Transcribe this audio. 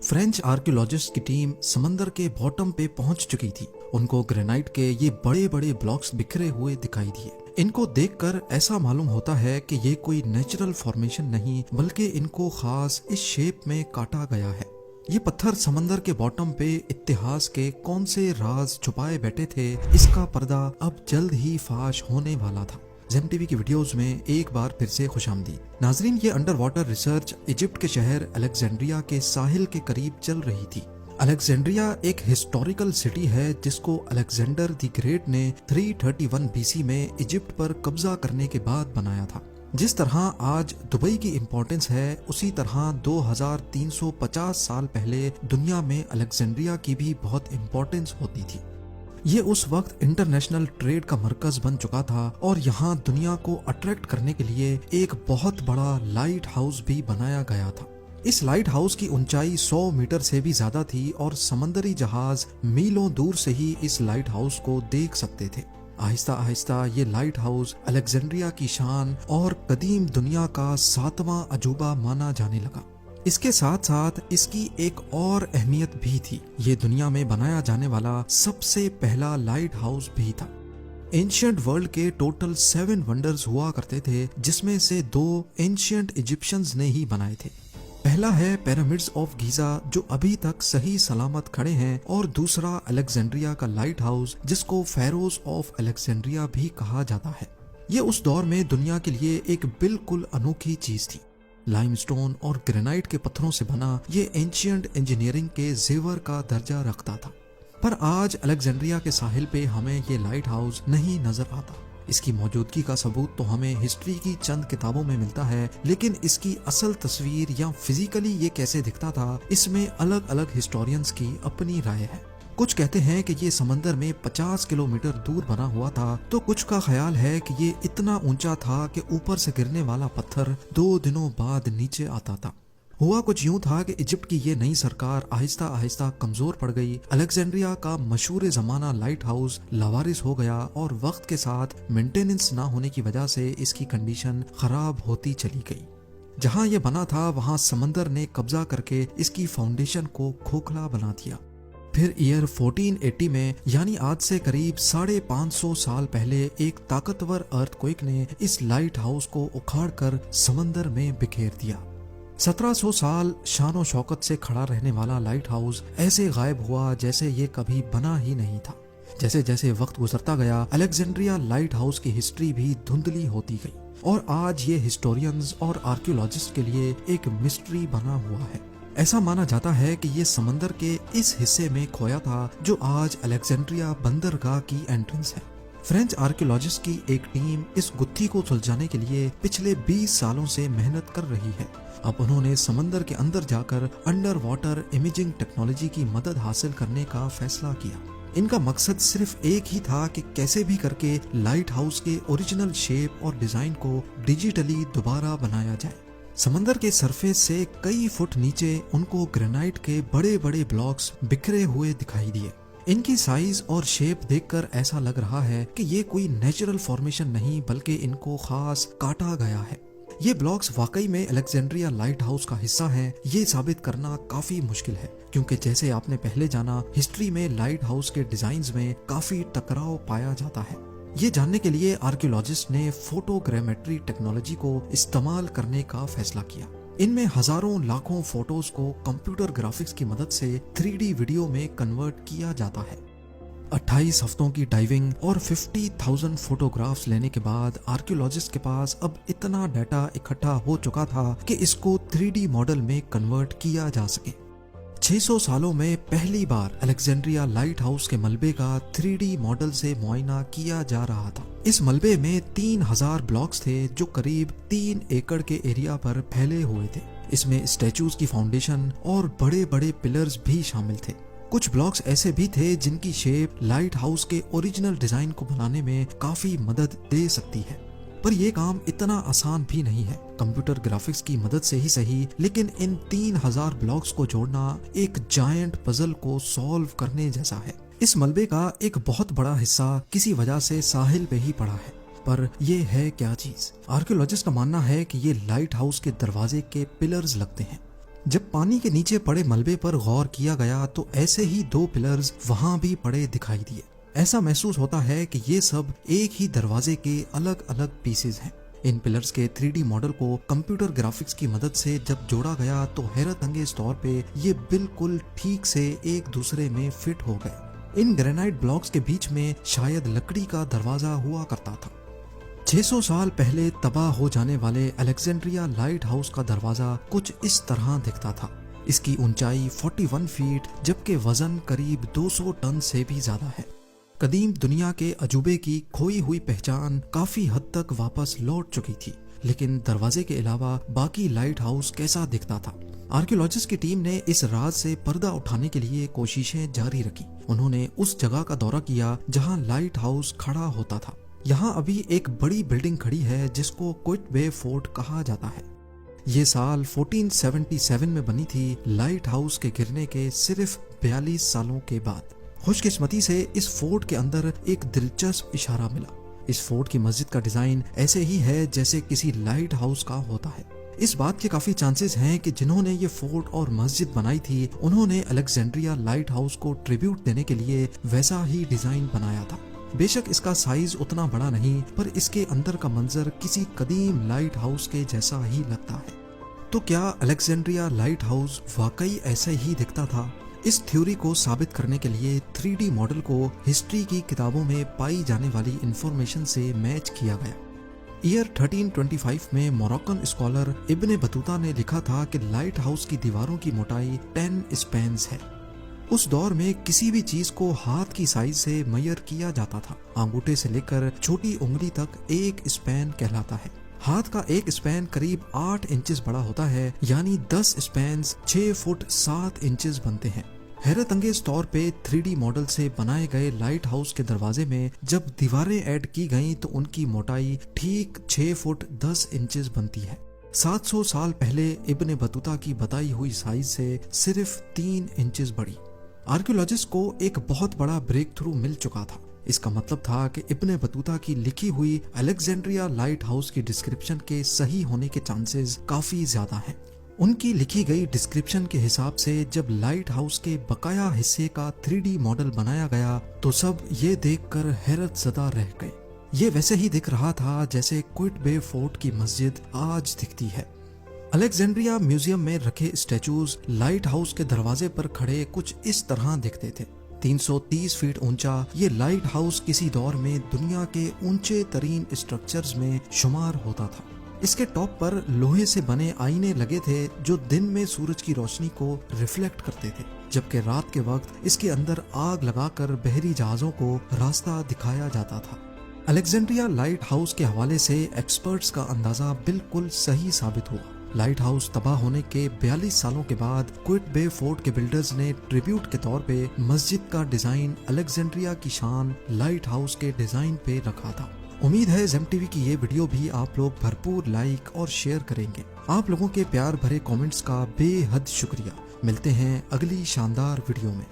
French archaeologist की team समंदर के बॉटम पे पहुंच चुकी थी। उनको ग्रेनाइट के ये बड़े बड़े ब्लॉक्स बिखरे हुए दिखाई दिए। इनको देखकर ऐसा मालूम होता है कि ये कोई नेचुरल फॉर्मेशन नहीं बल्कि इनको खास इस शेप में काटा गया है। ये पत्थर समंदर के बॉटम पे इतिहास के कौन से राज छुपाए बैठे थे, इसका पर्दा अब जल्द ही फाश होने वाला था। जेम टीवी की वीडियोस में एक बार फिर से खुशामदीद। नाजरीन, ये अंडर वाटर रिसर्च इजिप्ट के शहर अलेक्जेंड्रिया के साहिल के करीब चल रही थी। अलेक्जेंड्रिया एक हिस्टोरिकल सिटी है जिसको अलेक्जेंडर द ग्रेट ने 331 बीसी में इजिप्ट पर कब्जा करने के बाद बनाया था। जिस तरह आज दुबई की इम्पोर्टेंस है, उसी तरह 2350 साल पहले दुनिया में अलेक्जेंड्रिया की भी बहुत इम्पोर्टेंस होती थी। ये उस वक्त इंटरनेशनल ट्रेड का मरकज बन चुका था और यहाँ दुनिया को अट्रैक्ट करने के लिए एक बहुत बड़ा लाइट हाउस भी बनाया गया था। इस लाइट हाउस की ऊंचाई 100 मीटर से भी ज्यादा थी और समंदरी जहाज मीलों दूर से ही इस लाइट हाउस को देख सकते थे। आहिस्ता आहिस्ता ये लाइट हाउस अलेक्जेंड्रिया की शान और कदीम दुनिया का 7वां अजूबा माना जाने लगा। इसके साथ साथ इसकी एक और अहमियत भी थी। ये दुनिया में बनाया जाने वाला सबसे पहला लाइट हाउस भी था। एंशियंट वर्ल्ड के टोटल 7 वंडर्स हुआ करते थे, जिसमें से 2 एंशियंट इजिप्शियंस ने ही बनाए थे। पहला है पिरामिड्स ऑफ गीजा, जो अभी तक सही सलामत खड़े हैं, और दूसरा अलेक्जेंड्रिया का लाइट हाउस, जिसको फेरोज ऑफ अलेक्जेंड्रिया भी कहा जाता है। ये उस दौर में दुनिया के लिए एक बिल्कुल अनोखी चीज थी। लाइमस्टोन और ग्रेनाइट के पत्थरों से बना ये एंशियंट इंजीनियरिंग के जेवर का दर्जा रखता था। पर आज अलेक्जेंड्रिया के साहिल पे हमें ये लाइट हाउस नहीं नजर आता। इसकी मौजूदगी का सबूत तो हमें हिस्ट्री की चंद किताबों में मिलता है, लेकिन इसकी असल तस्वीर या फिजिकली ये कैसे दिखता था, इसमें अलग अलग हिस्टोरियंस की अपनी राय है। कुछ कहते हैं कि ये समंदर में 50 किलोमीटर दूर बना हुआ था, तो कुछ का ख्याल है कि ये इतना ऊंचा था कि ऊपर से गिरने वाला पत्थर 2 दिनों बाद नीचे आता था। हुआ कुछ यूं था कि इजिप्ट की ये नई सरकार आहिस्ता आहिस्ता कमजोर पड़ गई। अलेक्जेंड्रिया का मशहूर जमाना लाइट हाउस लावारिस हो गया और वक्त के साथ मेंटेनेंस ना होने की वजह से इसकी कंडीशन खराब होती चली गई। जहां ये बना था वहां समंदर ने कब्जा करके इसकी फाउंडेशन को खोखला बना दिया। फिर ईयर 1480 में, यानी आज से करीब 550 साल पहले, एक ताकतवर अर्थक्वेक ने इस लाइट हाउस को उखाड़कर समंदर में बिखेर दिया। 1700 साल शानो शौकत से खड़ा रहने वाला लाइट हाउस ऐसे गायब हुआ जैसे ये कभी बना ही नहीं था। जैसे जैसे वक्त गुजरता गया, अलेक्जेंड्रिया लाइट हाउस की हिस्ट्री भी धुंधली होती गई और आज ये हिस्टोरियंस और आर्कियोलॉजिस्ट के लिए एक मिस्ट्री बना हुआ है। ऐसा माना जाता है कि ये समंदर के इस हिस्से में खोया था जो आज अलेक्जेंड्रिया बंदरगाह की एंट्रेंस है। फ्रेंच आर्कियोलॉजिस्ट की एक टीम इस गुत्थी को सुलझाने के लिए पिछले 20 सालों से मेहनत कर रही है। अब उन्होंने समंदर के अंदर जाकर अंडर वाटर इमेजिंग टेक्नोलॉजी की मदद हासिल करने का फैसला किया। इनका मकसद सिर्फ एक ही था कि कैसे भी करके लाइट हाउस के ओरिजिनल शेप और डिजाइन को डिजिटली दोबारा बनाया जाए। समंदर के सरफेस से कई फुट नीचे उनको ग्रेनाइट के बड़े बड़े ब्लॉक्स बिखरे हुए दिखाई दिए। इनकी साइज और शेप देखकर ऐसा लग रहा है कि ये कोई नेचुरल फॉर्मेशन नहीं बल्कि इनको खास काटा गया है। ये ब्लॉक्स वाकई में अलेक्जेंड्रिया लाइट हाउस का हिस्सा हैं, ये साबित करना काफी मुश्किल है, क्योंकि जैसे आपने पहले जाना, हिस्ट्री में लाइट हाउस के डिजाइन्स में काफी टकराव पाया जाता है। ये जानने के लिए आर्कियोलॉजिस्ट ने फोटोग्रामेट्री टेक्नोलॉजी को इस्तेमाल करने का फैसला किया। इनमें हजारों लाखों फोटोज को कंप्यूटर ग्राफिक्स की मदद से 3D वीडियो में कन्वर्ट किया जाता है। 28 हफ्तों की डाइविंग और 50,000 फोटोग्राफ्स लेने के बाद आर्कियोलॉजिस्ट के पास अब इतना डाटा इकट्ठा हो चुका था कि इसको 3D मॉडल में कन्वर्ट किया जा सके। 600 सालों में पहली बार अलेक्जेंड्रिया लाइट हाउस के मलबे का 3D मॉडल से मुआयना किया जा रहा था। इस मलबे में 3000 ब्लॉक्स थे जो करीब 3 एकड़ के एरिया पर फैले हुए थे। इसमें स्टैचूज की फाउंडेशन और बड़े बड़े पिलर्स भी शामिल थे। कुछ ब्लॉक्स ऐसे भी थे जिनकी शेप लाइट हाउस के ओरिजिनल डिजाइन को बनाने में काफी मदद दे सकती है। पर यह काम इतना आसान भी नहीं है। कंप्यूटर ग्राफिक्स की मदद से ही सही, लेकिन इन 3000 ब्लॉक्स को जोड़ना एक जायंट पजल को सॉल्व करने जैसा है। इस मलबे का एक बहुत बड़ा हिस्सा किसी वजह से साहिल पे ही पड़ा है, पर यह है क्या चीज? आर्कियोलॉजिस्ट का मानना है कि ये लाइट हाउस के दरवाजे के पिलर्स लगते हैं। जब पानी के नीचे पड़े मलबे पर गौर किया गया तो ऐसे ही 2 पिलर्स वहां भी पड़े दिखाई दिए। ऐसा महसूस होता है कि ये सब एक ही दरवाजे के अलग अलग पीसेस हैं। इन पिलर्स के 3D मॉडल को कंप्यूटर ग्राफिक्स की मदद से जब जोड़ा गया तो हैरत अंगेज तौर पे ये बिल्कुल ठीक से एक दूसरे में फिट हो गए। इन ग्रेनाइट ब्लॉक्स के बीच में शायद लकड़ी का दरवाजा हुआ करता था। 600 साल पहले तबाह हो जाने वाले अलेक्जेंड्रिया लाइट हाउस का दरवाजा कुछ इस तरह दिखता था। इसकी ऊंचाई 41 फीट जबकि वजन करीब 200 टन से भी ज्यादा है। कदीम दुनिया के अजूबे की खोई हुई पहचान काफी हद तक वापस लौट चुकी थी, लेकिन दरवाजे के अलावा बाकी लाइट हाउस कैसा दिखता था? आर्कियोलॉजिस्ट की टीम ने इस राज से पर्दा उठाने के लिए कोशिशें जारी रखी। उन्होंने उस जगह का दौरा किया जहां लाइट हाउस खड़ा होता था। यहाँ अभी एक बड़ी बिल्डिंग खड़ी है जिसको क्विटबे फोर्ट कहा जाता है। ये साल 1477 में बनी थी, लाइट हाउस के गिरने के सिर्फ 42 सालों के बाद। खुशकिस्मती से इस फोर्ट के अंदर एक दिलचस्प इशारा मिला। इस फोर्ट की मस्जिद का डिजाइन ऐसे ही है जैसे किसी लाइट हाउस का होता है। इस बात के काफी चांसेस हैं कि जिन्होंने ये फोर्ट और मस्जिद बनाई थी उन्होंने अलेक्जेंड्रिया लाइट हाउस को ट्रिब्यूट देने के लिए वैसा ही डिजाइन बनाया था। बेशक इसका साइज उतना बड़ा नहीं, पर इसके अंदर का मंजर किसी कदीम लाइट हाउस के जैसा ही लगता है। तो क्या अलेक्जेंड्रिया लाइट हाउस वाकई ऐसे ही दिखता था? इस थ्योरी को साबित करने के लिए 3D मॉडल को हिस्ट्री की किताबों में पाई जाने वाली इंफॉर्मेशन से मैच किया गया। ईयर 1325 में मोरक्कन स्कॉलर इब्ने बतूता ने लिखा था कि लाइट हाउस की दीवारों की मोटाई 10 स्पैन्स है। उस दौर में किसी भी चीज को हाथ की साइज से मेजर किया जाता था। अंगूठे से लेकर छोटी उंगली तक एक स्पैन कहलाता है। हाथ का एक स्पैन करीब 8 इंचेस बड़ा होता है, यानी 10 स्पैन्स 6 फुट 7 इंचेस बनते हैं। हैरत अंगेज तौर पे 3D मॉडल से बनाए गए लाइट हाउस के दरवाजे में जब दीवारें ऐड की गईं तो उनकी मोटाई ठीक 6 फुट 10 इंचेस बनती है। 700 साल पहले इब्ने बतूता की बताई हुई साइज से सिर्फ 3 इंचेस बड़ी। आर्कियोलॉजिस्ट को एक बहुत बड़ा ब्रेक थ्रू मिल चुका था। इसका मतलब था कि इब्ने बतूता की लिखी हुई अलेक्जेंड्रिया लाइट हाउस की डिस्क्रिप्शन के सही होने के चांसेस काफी ज्यादा हैं। उनकी लिखी गई डिस्क्रिप्शन के हिसाब से जब लाइट हाउस के बकाया हिस्से का 3D मॉडल बनाया गया तो सब ये देखकर हैरत ज़दा रह गए। ये वैसे ही दिख रहा था जैसे क्विटबे फोर्ट की मस्जिद आज दिखती है। अलेक्जेंड्रिया म्यूजियम में रखे स्टैचूज लाइट हाउस के दरवाजे पर खड़े कुछ इस तरह दिखते थे। 330 फीट ऊंचा ये लाइट हाउस किसी दौर में दुनिया के ऊंचे तरीन स्ट्रक्चर्स में शुमार होता था। इसके टॉप पर लोहे से बने आईने लगे थे जो दिन में सूरज की रोशनी को रिफ्लेक्ट करते थे, जबकि रात के वक्त इसके अंदर आग लगाकर बहरी जहाजों को रास्ता दिखाया जाता था। अलेक्जेंड्रिया लाइट हाउस के हवाले से एक्सपर्ट्स का अंदाजा बिल्कुल सही साबित हुआ। लाइट हाउस तबाह होने के 42 सालों के बाद क्विटबे फोर्ट के बिल्डर्स ने ट्रिब्यूट के तौर पे मस्जिद का डिजाइन अलेक्जेंड्रिया की शान लाइट हाउस के डिजाइन पे रखा था। उम्मीद है ज़ेम टीवी की ये वीडियो भी आप लोग भरपूर लाइक और शेयर करेंगे। आप लोगों के प्यार भरे कमेंट्स का बेहद शुक्रिया। मिलते हैं अगली शानदार वीडियो में।